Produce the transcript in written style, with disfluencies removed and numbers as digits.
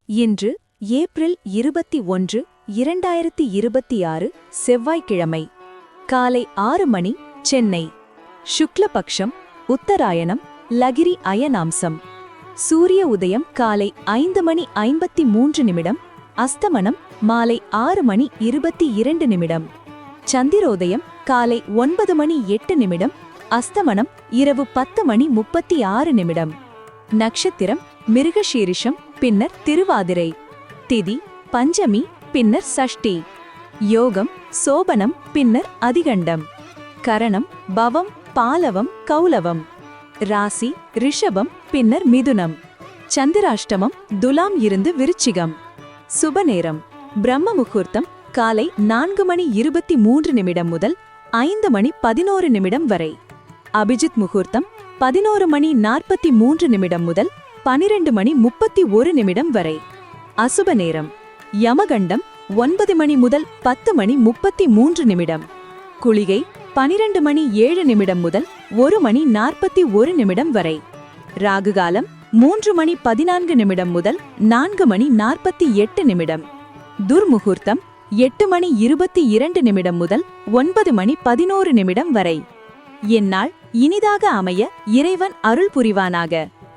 இன்று ஏப்ரல் 21, 2026 செவ்வாய்க்கிழமை காலை 6 மணி சென்னை. சுக்லபக்ஷம், உத்தராயணம், லகிரி அயனாம்சம். சூரிய உதயம் காலை 5 மணி 53 நிமிடம், அஸ்தமனம் மாலை 6 மணி 22 நிமிடம். சந்திரோதயம் காலை 9 மணி 8 நிமிடம், அஸ்தமனம் இரவு 10 மணி 36 நிமிடம். நட்சத்திரம் மிருகஷீரிஷம், பின்னர் திருவாதிரை. திதி பஞ்சமி, பின்னர் சஷ்டி. யோகம் சோபனம், பின்னர் அதிகண்டம். கரணம் பவம், பாலவம், கௌலவம். ராசி ரிஷபம், பின்னர் மிதுனம். சந்திராஷ்டமம் துலாம் இருந்து விருச்சிகம். சுபநேரம் பிரம்ம முகூர்த்தம் காலை 4 மணி 23 நிமிடம் முதல் 5 மணி 11 நிமிடம் வரை. அபிஜித் முகூர்த்தம் 11 மணி 43 நிமிடம் முதல் 12 மணி 31 நிமிடம் வரை. அசுப நேரம் யமகண்டம் 9 மணி முதல் 10 மணி 33 நிமிடம். குளிகை 12 மணி 7 நிமிடம் முதல் 1 மணி 41 நிமிடம் வரை. ராகுகாலம் 3 மணி 14 நிமிடம் முதல் 4 மணி 48 நிமிடம். துர்முகூர்த்தம் 8 மணி 22 நிமிடம் முதல் 9 மணி 11 நிமிடம் வரை. எந்நாள் இனிதாக அமைய இறைவன் அருள் புரிவானாக.